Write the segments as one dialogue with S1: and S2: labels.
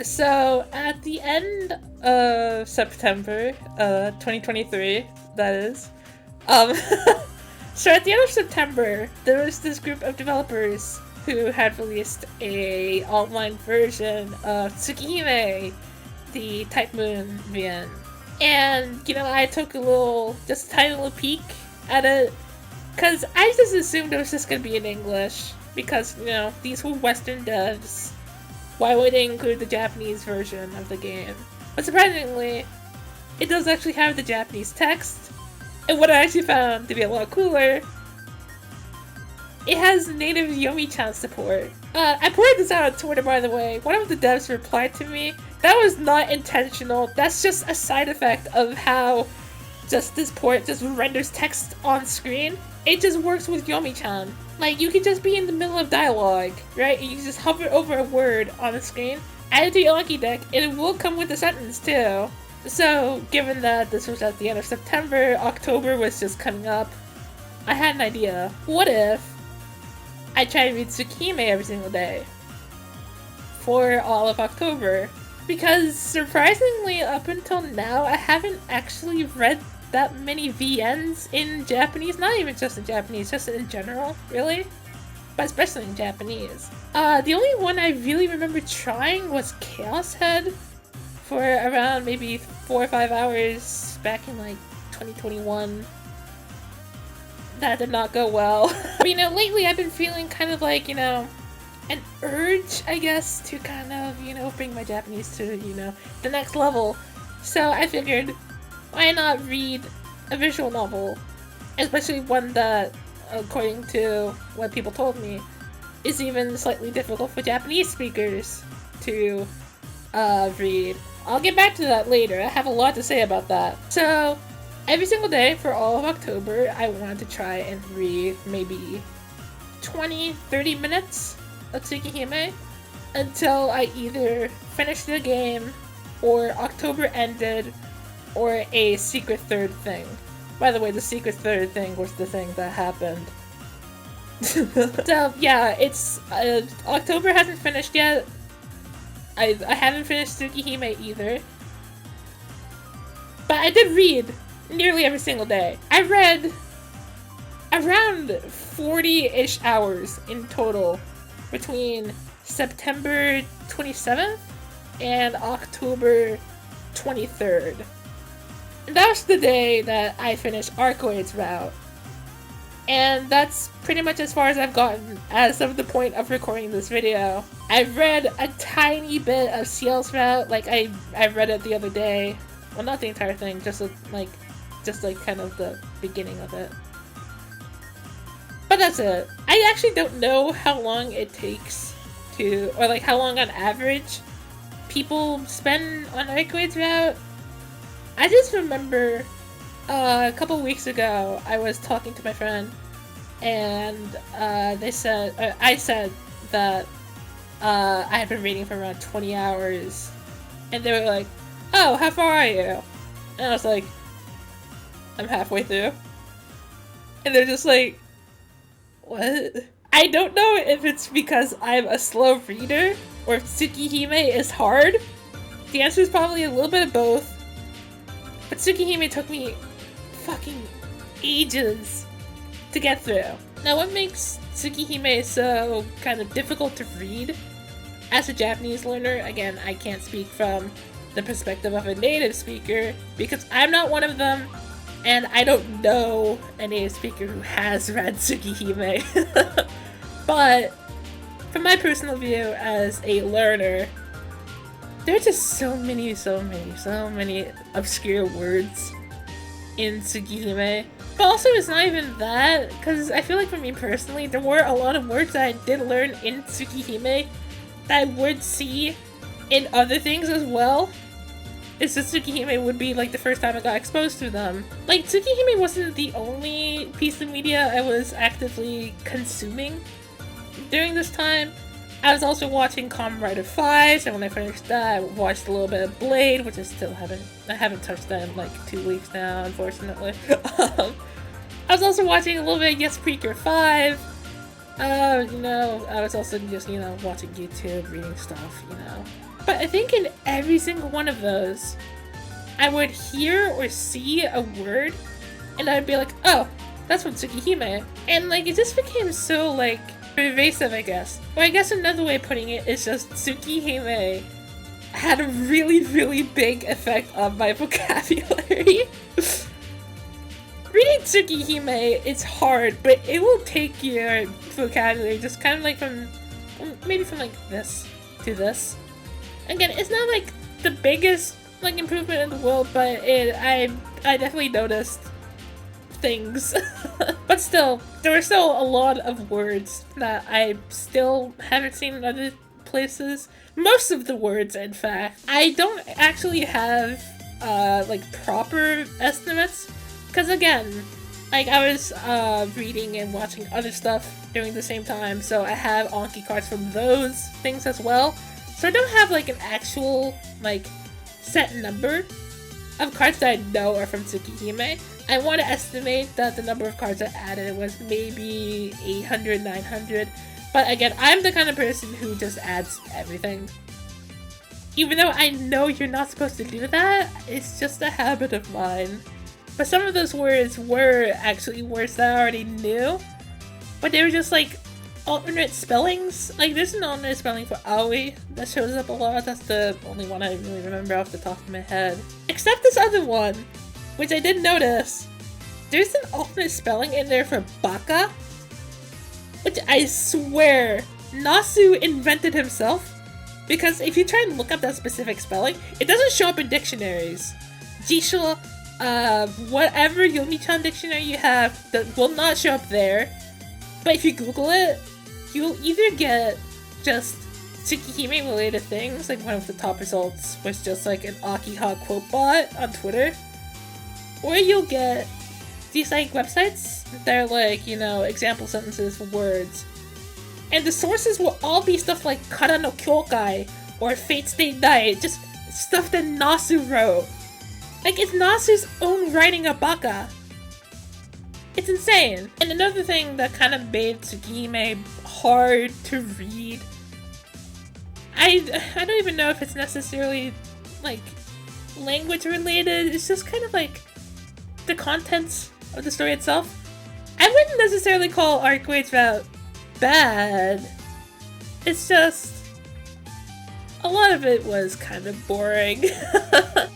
S1: So at the end of September, 2023, that is, um, so at the end of September, there was this group of developers who had released a online version of Tsukihime, the Type Moon VN. And, I took just a tiny little peek at it, because I just assumed it was just going to be in English, because, these were Western devs. Why would they include the Japanese version of the game? But surprisingly, it does actually have the Japanese text, and what I actually found to be a lot cooler, it has native Yomi-chan support. I pointed this out on Twitter, by the way. One of the devs replied to me, that was not intentional, that's just a side effect of how just this port just renders text on screen. It just works with Yomi-chan. Like, you can just be in the middle of dialogue, right? And you can just hover over a word on the screen, add it to your Lucky Deck, and it will come with a sentence too. So, given that this was at the end of September, October was just coming up, I had an idea. What if I try to read Tsukihime every single day for all of October? Because surprisingly, up until now, I haven't actually read that many VNs in Japanese. Not even just in Japanese, just in general, really. But especially in Japanese. The only one I really remember trying was Chaos Head for around maybe 4 or 5 hours back in like 2021. That did not go well. But, lately I've been feeling kind of like, an urge, I guess, to kind of, bring my Japanese to, the next level. So I figured, why not read a visual novel? Especially one that, according to what people told me, is even slightly difficult for Japanese speakers to read. I'll get back to that later. I have a lot to say about that. So, every single day for all of October, I wanted to try and read maybe 20-30 minutes of Tsukihime until I either finished the game or October ended or a secret third thing. By the way, the secret third thing was the thing that happened. So yeah, it's October hasn't finished yet. I haven't finished Tsukihime either. But I did read nearly every single day. I read around 40-ish hours in total between September 27th and October 23rd. And that was the day that I finished arcueids route. And that's pretty much as far as I've gotten as of the point of recording this video. I've read a tiny bit of Ciel's route, like I read it the other day. Well, not the entire thing, just like kind of the beginning of it. But that's it. I actually don't know how long it takes to, or like how long on average people spend on arcueids route. I just remember a couple weeks ago I was talking to my friend and I said that I had been reading for around 20 hours and they were like, oh, how far are you? And I was like, I'm halfway through. And they're just like, what? I don't know if it's because I'm a slow reader or if Tsukihime is hard. The answer is probably a little bit of both. But Tsukihime took me fucking ages to get through. Now what makes Tsukihime so kind of difficult to read as a Japanese learner, again, I can't speak from the perspective of a native speaker because I'm not one of them and I don't know a native speaker who has read Tsukihime. But from my personal view as a learner, there are just so many obscure words in Tsukihime. But also it's not even that, because I feel like for me personally, there were a lot of words that I did learn in Tsukihime that I would see in other things as well. It's just Tsukihime would be like the first time I got exposed to them. Like, Tsukihime wasn't the only piece of media I was actively consuming during this time. I was also watching Kamen Rider 5, and when I finished that, I watched a little bit of Blade, which I still haven't touched that in like 2 weeks now, unfortunately. I was also watching a little bit of Yes Preaker 5. I was also just, watching YouTube, reading stuff, But I think in every single one of those, I would hear or see a word, and I'd be like, oh, that's from tsukihime. And like, it just became so like pervasive, I guess. Or I guess another way of putting it is just tsukihime had a really, really big effect on my vocabulary. Reading tsukihime is hard, but it will take your vocabulary just kind of like from, maybe from like this to this. Again, it's not like the biggest like improvement in the world, but I definitely noticed things. But still, there were still a lot of words that I still haven't seen in other places. Most of the words, in fact. I don't actually have like proper estimates, because again, like I was reading and watching other stuff during the same time, so I have Anki cards from those things as well. So I don't have like an actual like set number of cards that I know are from tsukihime. I want to estimate that the number of cards I added was maybe 800, 900. But again, I'm the kind of person who just adds everything. Even though I know you're not supposed to do that, it's just a habit of mine. But some of those words were actually words that I already knew, but they were just like alternate spellings. Like there's an alternate spelling for aoi that shows up a lot. That's the only one I really remember off the top of my head. Except this other one, which I did notice. There's an alternate spelling in there for baka, which I swear Nasu invented himself, because if you try and look up that specific spelling, it doesn't show up in dictionaries. Jisho, whatever Yomi-chan dictionary you have, that will not show up there. But if you Google it, you'll either get just tsukihime related things, like one of the top results was just like an Akiha quote bot on Twitter, or you'll get these like websites that are like, you know, example sentences for words. And the sources will all be stuff like Kara no Kyokai or Fate Stay Night, just stuff that Nasu wrote. Like, it's Nasu's own writing of baka. It's insane. And another thing that kind of made tsukihime hard to read, I don't even know if it's necessarily like language related, it's just kind of like the contents of the story itself. I wouldn't necessarily call arcueids bad. It's just a lot of it was kind of boring.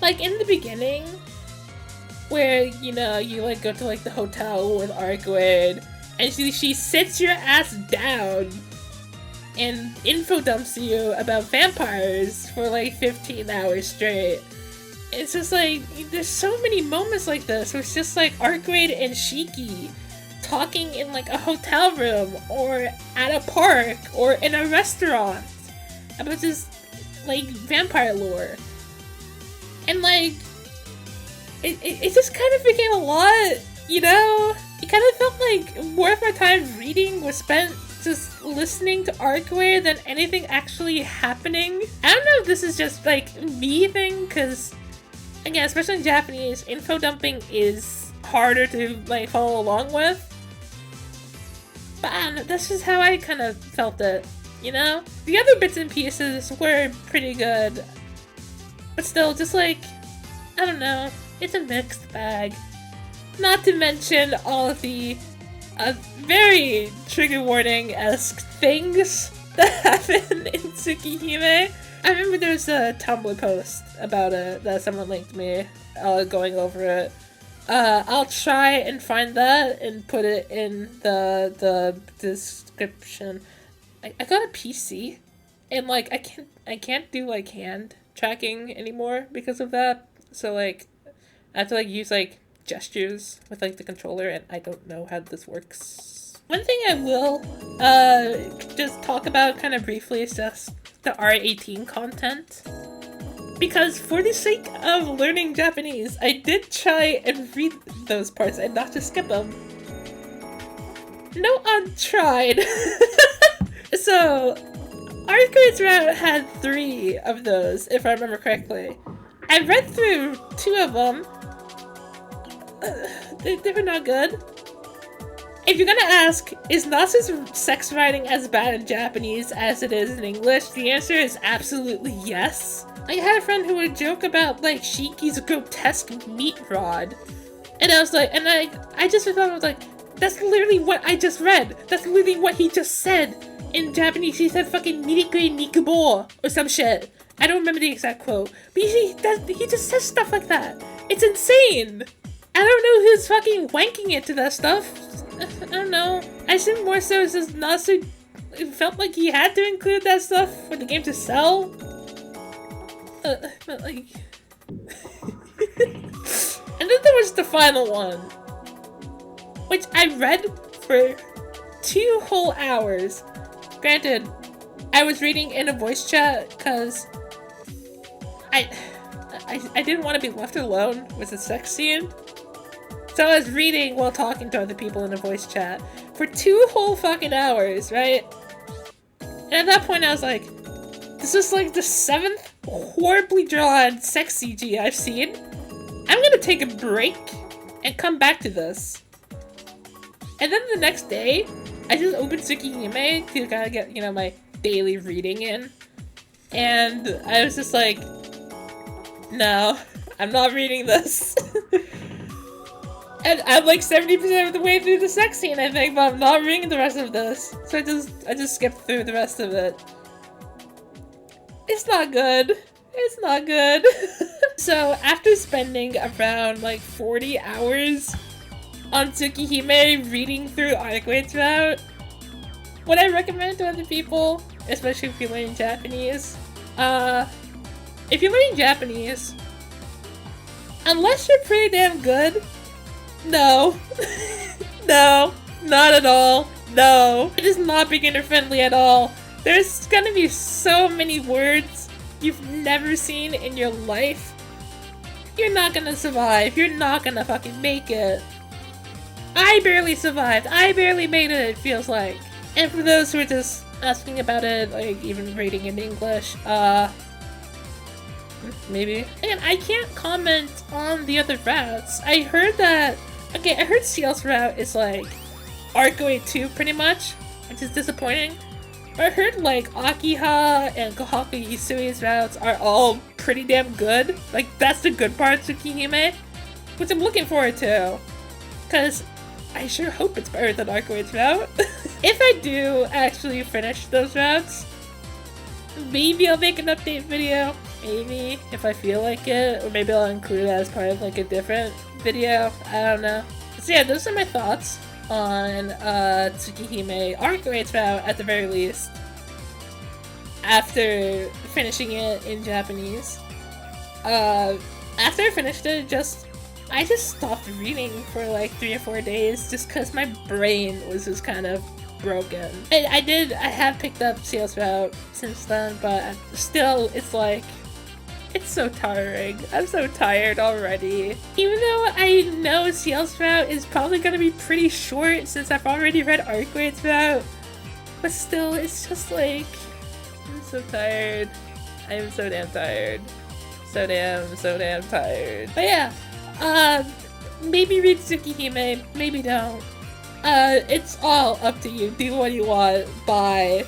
S1: Like in the beginning, where, you know, you like go to like the hotel with Arcueid and she sits your ass down and info dumps you about vampires for like 15 hours straight. It's just like, there's so many moments like this where it's just like Arcueid and Shiki talking in like a hotel room or at a park or in a restaurant about this like vampire lore. And like, it just kind of became a lot, you know? It kind of felt like more of my time reading was spent just listening to Arcueid than anything actually happening. I don't know if this is just like me thing, because again, especially in Japanese, info dumping is harder to like follow along with. But I don't know, that's just how I kind of felt it, you know? The other bits and pieces were pretty good, but still, just like, I don't know, it's a mixed bag. Not to mention all of the very trigger warning-esque things that happen in tsukihime. I remember there was a Tumblr post about it that someone linked me, going over it. I'll try and find that and put it in the description. I got a PC, and like I can't do like hand tracking anymore because of that. So like I have to like use like gestures with like the controller, and I don't know how this works. One thing I will just talk about kind of briefly is just the R18 content. Because for the sake of learning Japanese, I did try and read those parts and not just skip them. No, I tried. So, Arcueid's route had 3 of those, if I remember correctly. I read through 2 of them. They were not good. If you're gonna ask, is Nasu's sex writing as bad in Japanese as it is in English? The answer is absolutely yes. I had a friend who would joke about, like, Shiki's grotesque meat rod. And I was like, and I just thought, I was like, that's literally what I just read. That's literally what he just said. In Japanese, he said fucking mirikui nikubo or some shit. I don't remember the exact quote. But he just says stuff like that. It's insane. I don't know who's fucking wanking it to that stuff. I don't know. I assume more so is just Nasu felt like he had to include that stuff for the game to sell. But like... And then there was the final one, which I read for 2 whole hours. Granted, I was reading in a voice chat because I didn't want to be left alone with a sex scene. So I was reading while talking to other people in a voice chat for 2 whole fucking hours, right? And at that point I was like, this is like the 7th horribly drawn sex CG I've seen. I'm gonna take a break and come back to this. And then the next day, I just opened tsukihime to kind of get, you know, my daily reading in. And I was just like, no, I'm not reading this. And I'm like 70% of the way through the sex scene, I think, but I'm not reading the rest of this. So I just skipped through the rest of it. It's not good. It's not good. So after spending around like 40 hours on Tsukihime reading through arcueids route, what I recommend to other people, especially if you're learning Japanese, if you're learning Japanese, unless you're pretty damn good, no. No, not at all. No. It is not beginner friendly at all. There's gonna be so many words you've never seen in your life. You're not gonna survive. You're not gonna fucking make it. I barely survived. I barely made it, it feels like. And for those who are just asking about it, like even reading in English, maybe. And I can't comment on the other routes. I heard that, okay, I heard Ciel's route is like Arcueid 2 pretty much, which is disappointing. I heard like Akiha and Kohaku Isui's routes are all pretty damn good. Like, that's the good part of Tsukihime, which I'm looking forward to. Because I sure hope it's better than Arcueid's route. If I do actually finish those routes, maybe I'll make an update video. Maybe, if I feel like it. Or maybe I'll include it as part of like a different video. I don't know. So yeah, those are my thoughts on Tsukihime Arcueid's route at the very least. After finishing it in Japanese. After I finished it, I just stopped reading for like 3 or 4 days just because my brain was just kind of broken. I have picked up Ciel's route since then, but still, it's like, it's so tiring. I'm so tired already. Even though I know Ciel's route is probably gonna be pretty short since I've already read Arcueid's route, but still, it's just like, I'm so tired. I am so damn tired. So damn tired. But yeah, maybe read Tsukihime, maybe don't. It's all up to you. Do what you want. Bye.